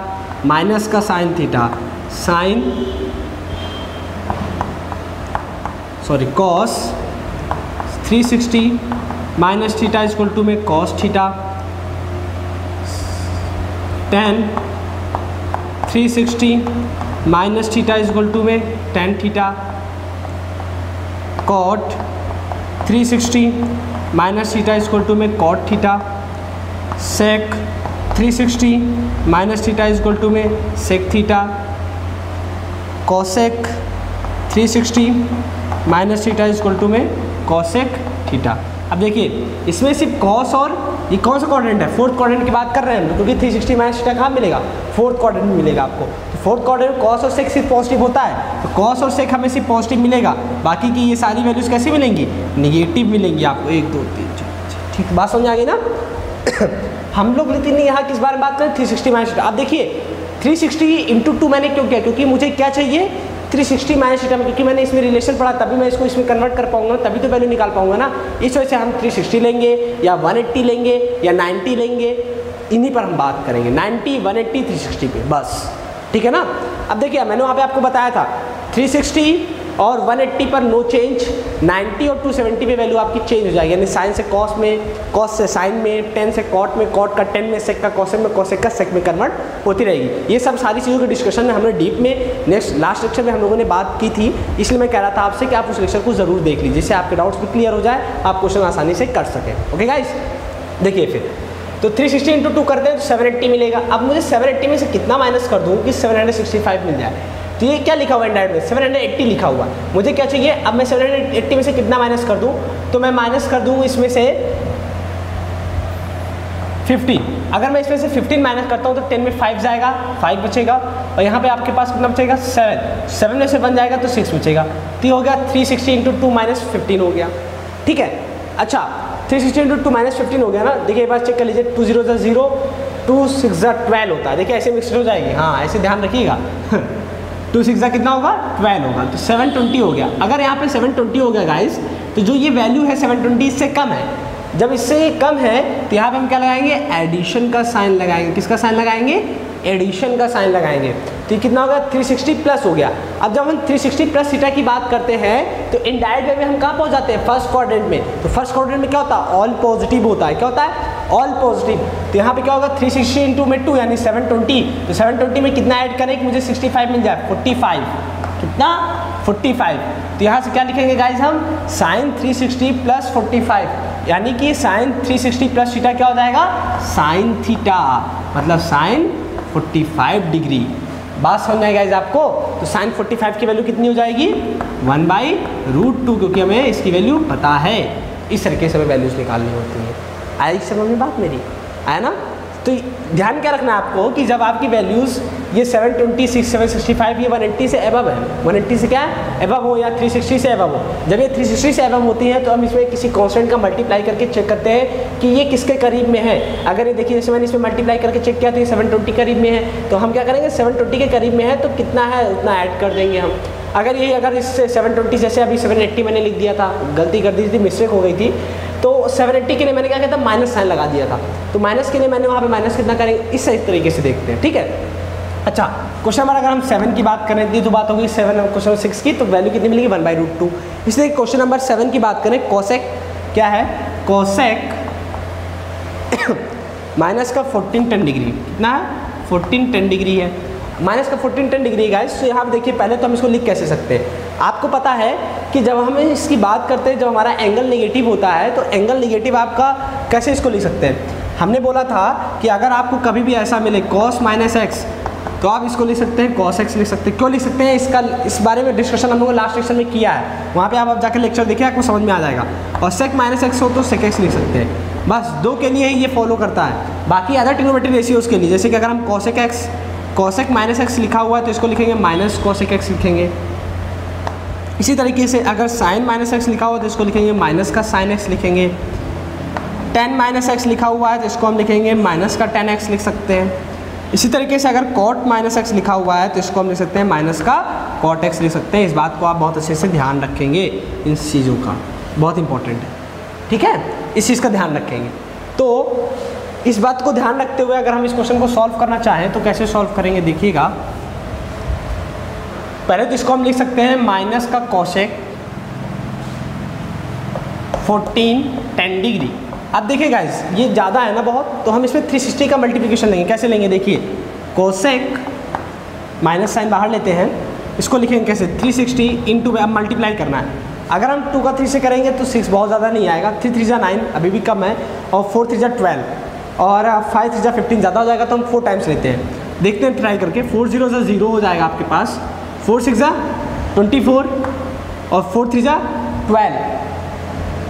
माइनस का sine theta, sine sorry cos 360 minus theta equal to में cos theta, tan 360 minus theta equal to में tan theta, cot 360 minus theta equal to में cot theta, sec 360 minus theta equal to में sec theta, cosec 360 minus theta equal to में cosec theta. अब देखिए इसमें सिर्फ cos और ये कौन सा क्वाड्रेंट है, फोर्थ क्वाड्रेंट की बात कर रहे हैं हम, क्योंकि 360 माइनस थीटा कहाँ मिलेगा, फोर्थ क्वाड्रेंट में मिलेगा आपको। तो फोर्थ क्वाड्रेंट कॉस और सेक सिर्फ पॉजिटिव होता है, तो कॉस और सेक हमें सिर्फ पॉजिटिव मिलेगा, बाकी की ये सारी वैल्यूज़ कैसी मिलेंगी, निगेटिव मिलेंगी आपको। 1 2 3 4, ठीक बात समझ आ गई ना हम लोग लेकिन यहाँ किस बारे में बात करें, 360 माइनस थीटा। अब देखिए 360 इंटू 2 मैंने क्यों किया, क्योंकि मुझे क्या चाहिए 360 माइनस थीटा में, क्योंकि मैंने इसमें रिलेशन पढ़ा तभी मैं इसको इसमें कन्वर्ट कर पाऊंगा, तभी तो वैल्यू निकाल पाऊंगा ना। इस वजह से हम 360 लेंगे या 180 लेंगे या 90 लेंगे, इन्हीं पर हम बात करेंगे, 90 180 360 पे बस, ठीक है ना। अब देखिए मैंने वहाँ पे आपको बताया था 360 और 180 पर नो चेंज, 90 और 270 पे वैल्यू आपकी चेंज हो जाएगी, यानी साइन से कॉस में, कॉस से साइन में, टेन से कॉट में, कॉट का टेन में, सेक का कॉसेक में, कॉसेक का सेक में कन्वर्ट होती रहेगी। ये सब सारी चीज़ों के डिस्कशन में हमने डीप में लास्ट लेक्चर में हम लोगों ने बात की थी, इसलिए मैं कह रहा था आपसे कि आप उस लेक्चर को ज़रूर देख लीजिए, जिससे आपके डाउट्स भी क्लियर हो जाए, आप क्वेश्चन आसानी से कर सकें। ओके गाइस, देखिए फिर तो 360 इंटू 2 करते हैं तो 780 मिलेगा। अब मुझे 780 में से कितना माइनस कर दूँ कि 765 मिल जाए, तो ये क्या लिखा हुआ है इंडायरेक्ट में 780 लिखा हुआ, मुझे क्या चाहिए, अब मैं 780 में से कितना माइनस कर दूँ, तो मैं माइनस कर दूँ इसमें से 15। अगर मैं इसमें से 15 माइनस करता हूँ तो 10 में 5 जाएगा, 5 बचेगा, और यहाँ पे आपके पास कितना बचेगा 7 में से 1 जाएगा तो 6 बचेगा, तो हो गया 360 इंटू 2 माइनस 15 हो गया। ठीक है, अच्छा 360 इंटू 2 माइनस 15 हो गया ना। देखिए एक बार चेक कर लीजिए, 2 0 0, 2 6 12 होता है, देखिए ऐसे मिक्सड हो जाएगी, हाँ ऐसे ध्यान रखिएगा 2 6 कितना होगा 12 होगा, तो 720 हो गया। अगर यहाँ पे 720 हो गया गाइस, तो जो ये वैल्यू है 720 इससे कम है, जब इससे कम है तो यहाँ पे हम क्या लगाएंगे, एडिशन का साइन लगाएंगे। किसका साइन लगाएंगे, एडिशन का साइन लगाएंगे। तो ये कितना होगा 360 प्लस हो गया। अब जब हम 360 प्लस थीटा की बात करते हैं तो इनडायरेक्ट वे में हम कहाँ पहुँच जाते हैं, फर्स्ट क्वाड्रेंट में। तो फर्स्ट क्वाड्रेंट में क्या होता है, ऑल पॉजिटिव होता है, क्या होता है, ऑल पॉजिटिव। तो यहाँ पे क्या होगा 360 इंटू में 2 यानी 720, तो 720 में कितना ऐड करें कि मुझे 65 मिल जाए, 45, कितना 45। तो यहाँ से क्या लिखेंगे गाइज हम, साइन 360 प्लस 45, यानी कि साइन 360 प्लस थीटा क्या हो जाएगा, साइन थीटा, मतलब साइन 45 डिग्री। बात समझ में गाइज आपको, तो साइन 45 की वैल्यू कितनी हो जाएगी 1/√2, क्योंकि हमें इसकी वैल्यू पता है। इस तरीके से हमें वैल्यूज निकालनी होती है। आई समझ में बात मेरी, आया ना। तो ध्यान क्या रखना है आपको कि जब आपकी वैल्यूज़ ये 726, 765 ये 180 से एबव है, 180 से क्या है एबव हो, या 360 से एबव हो। जब ये 360 से एबव होती है तो हम इसमें किसी कांस्टेंट का मल्टीप्लाई करके चेक करते हैं कि ये किसके करीब में है। अगर ये देखिए जैसे मैंने इसमें मल्टीप्लाई करके चेक किया तो ये 720 करीब में है, तो हम क्या करेंगे 720 के करीब में है तो कितना है उतना ऐड कर देंगे हम। अगर इससे 720 जैसे अभी 780 मैंने लिख दिया था, गलती कर दी थी, मिस्टेक हो गई थी, तो 780 के लिए मैंने क्या किया था, माइनस साइन लगा दिया था। तो माइनस के लिए मैंने वहाँ पे माइनस कितना करेंगे, इस तरीके से देखते हैं। ठीक है, अच्छा क्वेश्चन नंबर अगर हम 7 की बात करें थी तो बात होगी 7 क्वेश्चन 6 की, तो वैल्यू कितनी मिलेगी 1/√2। इसलिए क्वेश्चन नंबर 7 की बात करें, कोसेक क्या है, कोसेक माइनस का 1410 डिग्री, कितना है 1410 डिग्री है, माइनस का 1410 डिग्री गाइस। तो यहाँ पे देखिए पहले तो हम इसको लिख कैसे सकते हैं, आपको पता है कि जब हम इसकी बात करते हैं, जब हमारा एंगल नेगेटिव होता है तो एंगल नेगेटिव आपका कैसे इसको लिख सकते हैं। हमने बोला था कि अगर आपको कभी भी ऐसा मिले cos माइनस एक्स, तो आप इसको लिख सकते हैं cos x लिख सकते हैं। क्यों लिख सकते हैं, इसका इस बारे में डिस्कशन हम लोगों ने लास्ट लेक्चर में किया है, वहाँ पे आप जाकर लेक्चर देखिए, आपको समझ में आ जाएगा। और sec माइनस एक्स हो तो sec x लिख सकते हैं, बस दो के लिए ही ये फॉलो करता है। बाकी अदर ट्रिग्नोमेट्री रेशियोज के लिए, जैसे कि अगर हम cosec माइनस एक्स लिखा हुआ है तो इसको लिखेंगे माइनस cosec x लिखेंगे। इसी तरीके से अगर sin माइनस एक्स लिखा हुआ है तो इसको लिखेंगे माइनस का sin x लिखेंगे। tan माइनस एक्स लिखा हुआ है तो इसको हम लिखेंगे माइनस का tan x लिख सकते हैं। इसी तरीके से अगर cot माइनस एक्स लिखा हुआ है तो इसको हम लिख सकते हैं माइनस का cot x लिख सकते हैं। इस बात को आप बहुत अच्छे से ध्यान रखेंगे, इन चीज़ों का बहुत इंपॉर्टेंट है, ठीक है, इस चीज़ का ध्यान रखेंगे। तो इस बात को ध्यान रखते हुए अगर हम इस क्वेश्चन को सॉल्व करना चाहें तो कैसे सॉल्व करेंगे, देखिएगा। पहले तो इसको हम लिख सकते हैं माइनस का कोसेक 1410 डिग्री। अब देखिए गाइस ये ज़्यादा है ना बहुत, तो हम इसमें 360 का मल्टीप्लिकेशन लेंगे। कैसे लेंगे, देखिए कोसेक माइनस साइन बाहर लेते हैं, इसको लिखेंगे कैसे 360 इंटू में अब मल्टीप्लाई करना है। अगर हम 2 का 3 से करेंगे तो 6 बहुत ज़्यादा नहीं आएगा, 3 3 जा 9 अभी भी कम है, और 4 3 जा 12 और 5 3 जा 15 ज़्यादा हो जाएगा, तो हम 4 टाइम्स लेते हैं। देखते हैं ट्राई करके, 4 0 जा 0 हो जाएगा आपके पास, 4 6 जा 24 और 4 3 जा 12,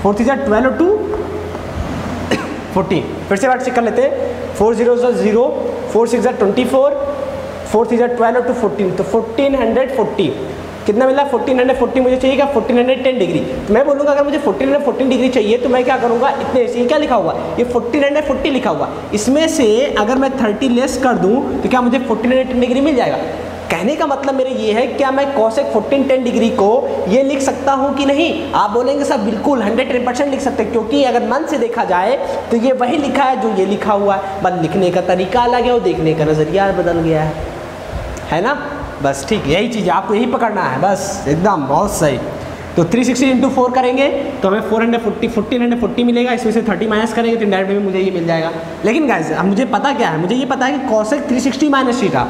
4 3 जा 12 और 2 14। फिर से बात चेक कर लेते हैं, 4 0 जा 0, 4 6 जा 24, 4 3 जा 12 और 2 14, तो 1440 कितना मिला 1440 मुझे चाहिए क्या 1410 डिग्री। तो मैं बोलूँगा अगर मुझे 1414 डिग्री चाहिए तो मैं क्या करूँगा, इतने से क्या लिखा हुआ ये 1440 लिखा हुआ, इसमें से अगर मैं 30 लेस कर दूँ तो क्या मुझे 1410 डिग्री मिल जाएगा। कहने का मतलब मेरे ये है, क्या मैं कोसेक 1410 डिग्री को ये लिख सकता हूँ कि नहीं। आप बोलेंगे सर बिल्कुल 110% लिख सकते हैं, क्योंकि अगर मन से देखा जाए तो ये वही लिखा है जो ये लिखा हुआ है, बस लिखने का तरीका अलग है और देखने का नज़रिया बदल गया है ना। बस ठीक, यही चीज़ है, आपको यही पकड़ना है बस, एकदम बहुत सही। तो 360 इंटू 4 करेंगे तो हमें 1440 मिलेगा, इसमें से 30 माइनस करेंगे तो इंडायरेक्ट में मुझे ये मिल जाएगा। लेकिन गाइस अब मुझे पता क्या है, मुझे ये पता है कि cosec 360 minus theta,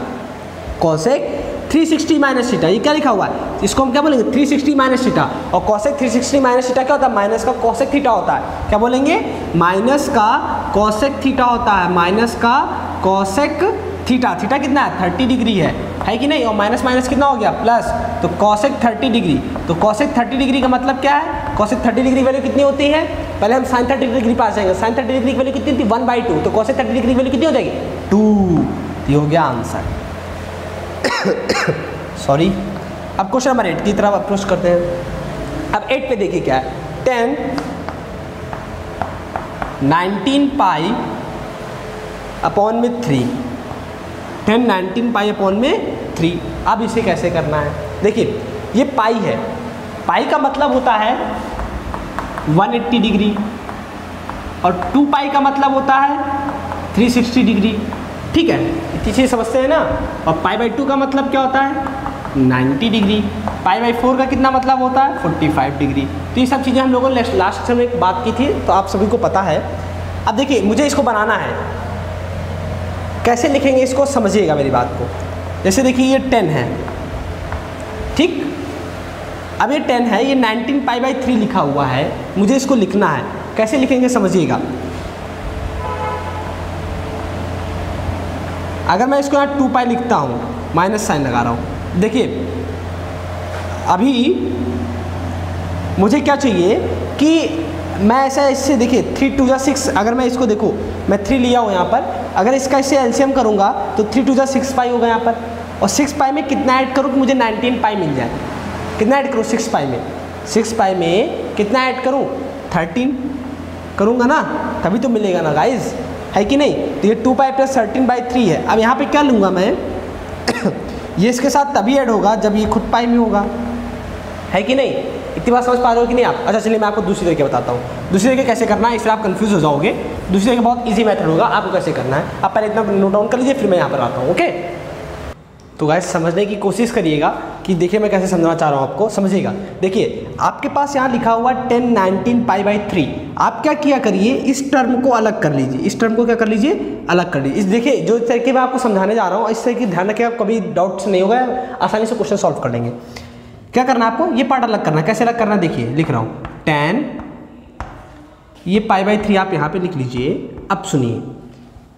cosec 360 minus theta, ये क्या लिखा हुआ है, इसको हम क्या बोलेंगे 360 माइनस थीटा। और कॉसेक 360 माइनस थीटा क्या होता है, माइनस का कॉसेक थीटा होता है, क्या बोलेंगे, माइनस का कॉसेक थीटा होता है, माइनस का कॉसेक थीटा। थीटा कितना है, 30 डिग्री है कि नहीं, और माइनस माइनस कितना हो गया, प्लस, तो कॉसेक 30 डिग्री। तो कॉसेक 30 डिग्री का मतलब क्या है, कॉसेक 30 डिग्री वैल्यू कितनी होती है, पहले हम साइन 30 डिग्री पास जाएंगे, साइन 30 डिग्री की वैल्यू कितनी थी 1/2, तो कॉसेक 30 डिग्री की वैल्यू कितनी हो जाएगी 2, ये हो गया आंसर। सॉरी, अब क्वेश्चन नंबर 8 की तरफ अप्रोच करते हैं। अब 8 पे देखिए क्या है, 10 19 पाई अपॉन में 3, 10 19 पाई अपॉन में 3। अब इसे कैसे करना है, देखिए ये पाई है, पाई का मतलब होता है 180 डिग्री, और 2 पाई का मतलब होता है 360 डिग्री, ठीक है, इतनी चीज़ समझते हैं ना। और पाई/2 का मतलब क्या होता है 90 डिग्री, पाई/4 का कितना मतलब होता है 45 डिग्री। तो ये सब चीज़ें हम लोगों ने लास्ट सेक्शन में एक बात की थी, तो आप सभी को पता है। अब देखिए मुझे इसको बनाना है, कैसे लिखेंगे इसको समझिएगा मेरी बात को। जैसे देखिए ये 10 है, ठीक, अब ये 10 है, ये 19 पाई/3 लिखा हुआ है, मुझे इसको लिखना है, कैसे लिखेंगे समझिएगा। अगर मैं इसको यहाँ 2 पाई लिखता हूँ, माइनस साइन लगा रहा हूँ, देखिए अभी मुझे क्या चाहिए कि मैं ऐसा इससे देखिए 3 2 6, अगर मैं इसको देखूँ, मैं 3 लिया हूँ यहाँ पर, अगर इसका इससे एलसीएम करूँगा तो 3 2 6 पाई होगा यहाँ पर, और 6 पाई में कितना ऐड करूँ कि मुझे 19 पाई मिल जाए, कितना ऐड करूँ 6 पाई में, 6 पाई में कितना ऐड करूँ 13 करूँगा ना, तभी तो मिलेगा ना गाइज, है कि नहीं। तो ये 2 पाई प्लस 13/3 है। अब यहाँ पे क्या लूँगा मैं ये इसके साथ तभी ऐड होगा जब ये खुद पाई में होगा, है कि नहीं। इतनी बात समझ पा रहे हो कि नहीं आप। अच्छा चलिए मैं आपको दूसरी तरीके बताता हूँ, दूसरी तरीके कैसे करना है, इससे आप कंफ्यूज हो जाओगे। दूसरी तरीके बहुत ईजी मेथड होगा, आपको कैसे करना है आप पहले इतना नोट डाउन कर लीजिए, फिर मैं यहाँ पर आता हूँ। ओके, तो गाइस समझने की कोशिश करिएगा कि देखिए मैं कैसे समझाना चाह रहा हूँ आपको, समझिएगा। देखिए आपके पास यहाँ लिखा हुआ 10 19 पाई/3, आप क्या किया करिए, इस टर्म को अलग कर लीजिए, इस टर्म को क्या कर लीजिए, अलग कर लीजिए। इस देखिए जो तरीके मैं आपको समझाने जा रहा हूँ, इस तरीके ध्यान रखिए, आप कभी डाउट्स नहीं होगा, आसानी से क्वेश्चन सॉल्व कर लेंगे। क्या करना है आपको, ये पार्ट अलग करना है, कैसे अलग करना है देखिए, लिख रहा हूँ 10, ये पाई/3 आप यहाँ पे लिख लीजिए। अब सुनिए,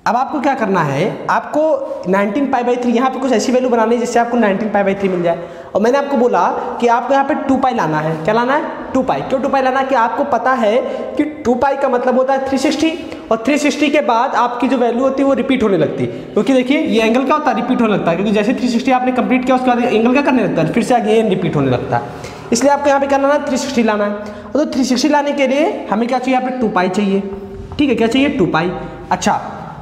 अब आपको क्या करना है, आपको 19 पाई/3 यहाँ पे कुछ ऐसी वैल्यू बनानी है जिससे आपको 19 पाई/3 मिल जाए। और मैंने आपको बोला कि आपको यहाँ पे 2 पाई लाना है, क्या लाना है 2 पाई। क्यों 2 पाई लाना है, कि आपको पता है कि 2 पाई का मतलब होता है 360, और 360 के बाद आपकी जो वैल्यू होती है वो रिपीट होने लगती है, क्योंकि देखिए ये एंगल क्या होता है, रिपीट होने लगता है, क्योंकि जैसे 360 आपने कंप्लीट किया उसके बाद एंगल क्या करने लगता है, फिर से आगे ये रिपीट होने लगता है। इसलिए आपको यहाँ पे करना है 360 लाना है। और तो 360 लाने के लिए हमें क्या चाहिए, यहाँ पे 2 पाई चाहिए, ठीक है, क्या चाहिए 2 पाई। अच्छा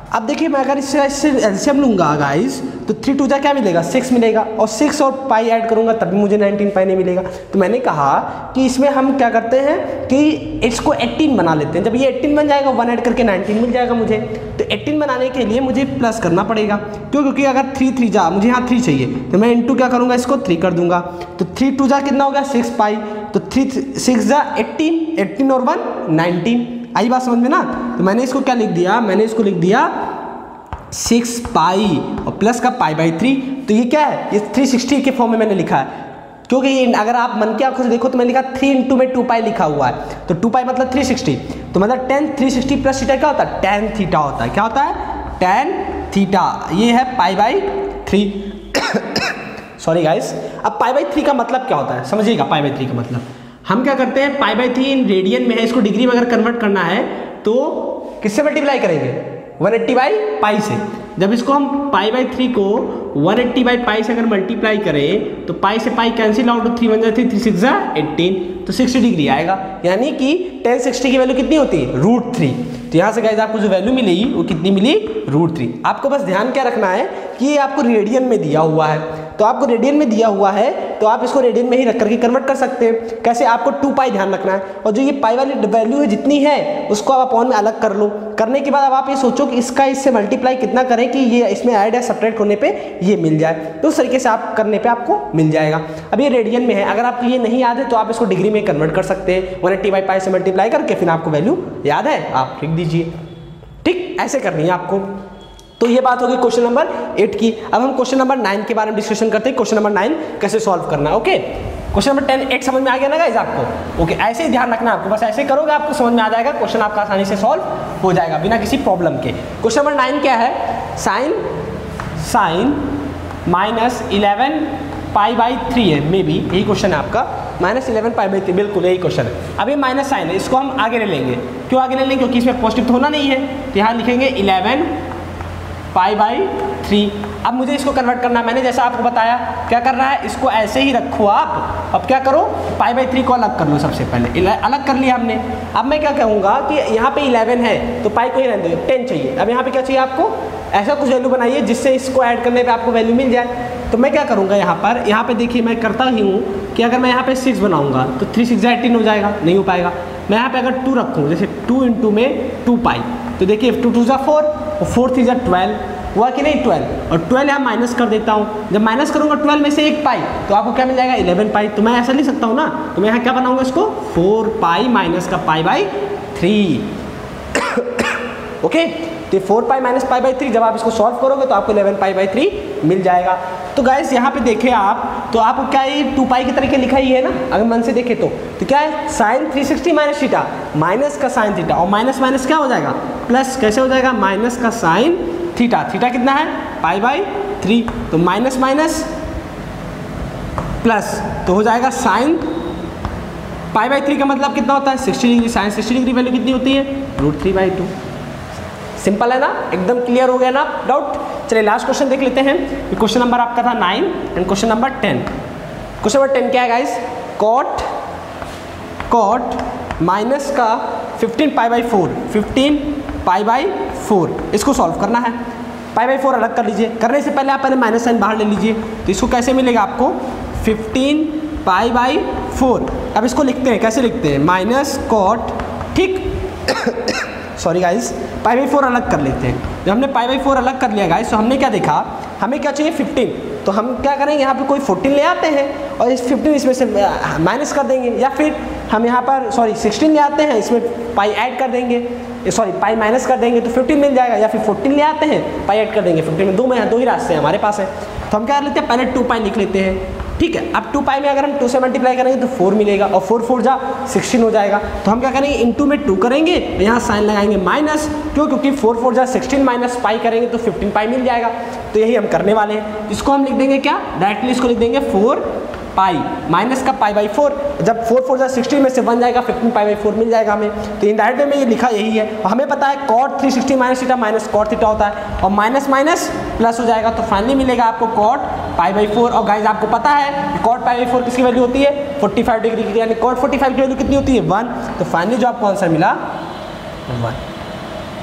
अब देखिए मैं अगर इससे एलसीएम लूँगा गाइस, तो 3 2 क्या मिलेगा 6 मिलेगा, और 6 और पाई ऐड करूँगा तभी मुझे 19 पाई नहीं मिलेगा। तो मैंने कहा कि इसमें हम क्या करते हैं कि इसको 18 बना लेते हैं। जब ये 18 बन जाएगा 1 ऐड करके 19 मिल जाएगा मुझे। तो 18 बनाने के लिए मुझे प्लस करना पड़ेगा, क्यों, क्योंकि अगर 3 3 जा, मुझे यहाँ 3 चाहिए, तो मैं इंटू क्या करूँगा, इसको 3 कर दूंगा। तो 3 2 जा कितना हो गया 6 पाई, तो 3 6 जा 18, 18 और 1 19। आई बात समझ में ना। तो मैंने इसको क्या लिख दिया, मैंने इसको लिख दिया 6 पाई और प्लस का पाई/3। तो ये क्या है, ये 360 के फॉर्म में मैंने लिखा है, क्योंकि ये अगर आप मन के आंखों से देखो तो मैंने लिखा 3 इंटू में 2 पाई लिखा हुआ है। तो 2 पाई मतलब 360, तो मतलब 10 360 प्लस थीटा क्या होता है, tan थीटा होता है। क्या होता है, tan थीटा। ये है पाई/3। सॉरी गाइस, अब पाई/3 का मतलब क्या होता है समझिएगा। पाई/3 का मतलब हम क्या करते हैं, पाई/3 इन रेडियन में है, इसको डिग्री में अगर कन्वर्ट करना है तो किससे मल्टीप्लाई करेंगे, 180/पाई से। जब इसको हम पाई/3 को 180/पाई से अगर मल्टीप्लाई करें तो पाई से पाई कैंसिल आउट, 3 बन जाती है, 3 6 जा 18, तो 60 डिग्री आएगा। यानी कि tan 60 की वैल्यू कितनी होती है, √3। तो यहाँ से गाइस आपको जो वैल्यू मिलेगी वो कितनी मिली, √3। आपको बस ध्यान क्या रखना है कि ये आपको रेडियन में दिया हुआ है, तो आपको रेडियन में दिया हुआ है तो आप इसको रेडियन में ही रख करके कन्वर्ट कर सकते हैं। कैसे, आपको 2 पाई ध्यान रखना है और जो ये पाई वाली वैल्यू है जितनी है उसको आप अपॉन में अलग कर लो। करने के बाद अब आप ये सोचो कि इसका इससे मल्टीप्लाई कितना करें कि ये इसमें ऐड या सब्ट्रैक्ट होने पे ये मिल जाए। तो उस तरीके से आप करने पे आपको मिल जाएगा। अब ये रेडियन में है, अगर आपको ये नहीं याद है तो आप इसको डिग्री में कन्वर्ट कर सकते हैं। 180/π से मल्टीप्लाई करके फिर आपको वैल्यू याद है आप लिख दीजिए। ठीक, ऐसे करनी है आपको। तो ये बात होगी क्वेश्चन नंबर 8 की। अब हम क्वेश्चन नंबर 9 के बारे में डिस्कशन करते हैं। क्वेश्चन नंबर 9 कैसे सॉल्व करना है। ओके, क्वेश्चन नंबर 10 8 समझ में आ गया ना गाइस आपको। ओके, ऐसे ही ध्यान रखना आपको, बस ऐसे करोगे आपको समझ में आ जाएगा, क्वेश्चन आपका आसानी से सॉल्व हो जाएगा बिना किसी प्रॉब्लम के। क्वेश्चन नंबर 9 क्या है, साइन -11π/3 है, मे बी यही क्वेश्चन है आपका। -11π/3 बिल्कुल यही क्वेश्चन है। अब ये माइनस साइन है, इसको हम आगे ले लेंगे। क्यों आगे ले लेंगे, क्योंकि इसमें पॉजिटिव तो होना नहीं है, तो यहाँ लिखेंगे 11π/3। अब मुझे इसको कन्वर्ट करना है, मैंने जैसा आपको बताया क्या करना है, इसको ऐसे ही रखो आप। अब क्या करो, π/3 को अलग कर लो। सबसे पहले अलग कर लिया हमने। अब मैं क्या कहूँगा कि यहाँ पे 11 है तो पाई को ही रहने दो, 10 चाहिए। अब यहाँ पे क्या चाहिए आपको, ऐसा कुछ वैल्यू बनाइए जिससे इसको ऐड करने पे आपको वैल्यू मिल जाए। तो मैं क्या करूँगा यहाँ पे देखिए मैं करता ही हूँ कि अगर मैं यहाँ पे 6 बनाऊँगा तो 3 6 18 हो जाएगा, नहीं हो पाएगा। मैं यहाँ पे अगर 2 रखूँ, जैसे 2 × में 2 पाई, तो देखिए 2 2 = 4 और 4 3 = 12 हुआ कि नहीं 12, और 12 यहाँ माइनस कर देता हूँ। जब माइनस करूँगा 12 में से 1 पाई तो आपको क्या मिल जाएगा 11 पाई। तो मैं ऐसा लिख सकता हूँ ना, तो मैं यहाँ क्या बनाऊँगा इसको 4 पाई माइनस का π/3। ओके, तो 4 पाई माइनस π/3 जब आप इसको सॉल्व करोगे तो आपको 11 π/3 मिल जाएगा। तो गाइस यहाँ पे देखें आप, तो आपको क्या ये 2 पाई के तरीके लिखा ही है ना, अगर मन से देखें तो क्या है, साइन 360 माइनस थीटा, माइनस का साइन थीटा, और माइनस माइनस क्या हो जाएगा प्लस। कैसे हो जाएगा, माइनस का साइन थीटा, थीटा कितना है π/3, तो माइनस माइनस प्लस तो हो जाएगा साइन π/3 का मतलब कितना होता है 60 डिग्री। साइन 60 डिग्री वैल्यू कितनी होती है √3/2। सिंपल है ना, एकदम क्लियर हो गया ना डाउट। चलिए लास्ट क्वेश्चन देख लेते हैं। क्वेश्चन नंबर आपका था 9 and question number 10। Question number 10 क्या है गाइस, कॉट माइनस का 15π/4 इसको सॉल्व करना है। π/4 अलग कर लीजिए। करने से पहले आप पहले माइनस साइन बाहर ले लीजिए। तो इसको कैसे मिलेगा आपको 15π/4। अब इसको लिखते हैं, कैसे लिखते हैं, माइनस कॉट, ठीक सॉरी गाइस, π/4 अलग कर लेते हैं। जब हमने π/4 अलग कर लिया गाइस, तो हमने क्या देखा, हमें क्या चाहिए 15, तो हम क्या करेंगे यहाँ पे कोई 14 ले आते हैं और इस 15 इसमें से माइनस कर देंगे, या फिर हम यहाँ पर 16 ले आते हैं, इसमें पाई ऐड कर देंगे, पाई माइनस कर देंगे तो 15 मिल जाएगा, या फिर 14 ले आते हैं पाई ऐड कर देंगे 15 में। दो ही रास्ते हैं हमारे पास है। तो हम क्या कर लेते हैं, पहले 2 पाई लिख लेते हैं, ठीक है। अब 2 पाई में अगर हम 2 से मल्टीप्लाई करेंगे तो 4 मिलेगा, और 4 4 जा 16 हो जाएगा। तो हम क्या करेंगे, इनटू में 2 करेंगे, यहाँ साइन लगाएंगे माइनस, क्योंकि 4 4 जा 16 माइनस पाई करेंगे तो 15 पाई मिल जाएगा। तो यही हम करने वाले हैं। इसको हम लिख देंगे क्या, डायरेक्टली इसको लिख देंगे 4 पाई माइनस का π/4। जब 4 4 जा 16 में से 1 जाएगा, 15 π/4 मिल जाएगा हमें। तो इनडायरेक्ट में ये लिखा यही है। और हमें पता है cot 360 minus theta minus cot theta होता है, और माइनस माइनस प्लस हो जाएगा, तो फाइनली मिलेगा आपको कॉट π/4। और गाइज आपको पता है कॉट π/4 किसकी वैल्यू होती है 45 डिग्री की, यानी कॉट 45 की वैल्यू कितनी होती है 1। तो फाइनली जो आपको आंसर मिला 1,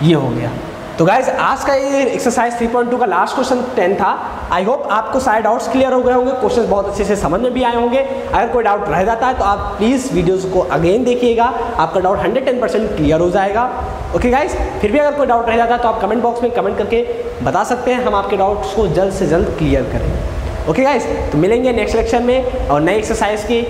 ये हो गया। तो गाइज आज का ये एक्सरसाइज 3.2 का लास्ट क्वेश्चन 10 था। आई होप आपको सारे डाउट्स क्लियर हो गए होंगे, क्वेश्चन बहुत अच्छे से समझ में भी आए होंगे। अगर कोई डाउट रह जाता है तो आप प्लीज़ वीडियोस को अगेन देखिएगा, आपका डाउट 110% क्लियर हो जाएगा। ओके गाइज, फिर भी अगर कोई डाउट रह जाता है तो आप कमेंट बॉक्स में कमेंट करके बता सकते हैं, हम आपके डाउट्स को जल्द से जल्द क्लियर करेंगे। ओके गाइज, तो मिलेंगे नेक्स्ट लेक्चर में और नए एक्सरसाइज की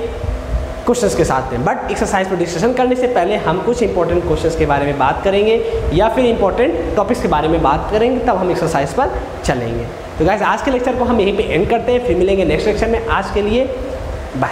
क्वेश्चंस के साथ में। बट एक्सरसाइज पर डिस्कशन करने से पहले हम कुछ इंपॉर्टेंट क्वेश्चंस के बारे में बात करेंगे, या फिर इंपॉर्टेंट टॉपिक्स के बारे में बात करेंगे, तब हम एक्सरसाइज पर चलेंगे। तो गाइस आज के लेक्चर को हम यहीं पे एंड करते हैं, फिर मिलेंगे नेक्स्ट लेक्चर में। आज के लिए बाय।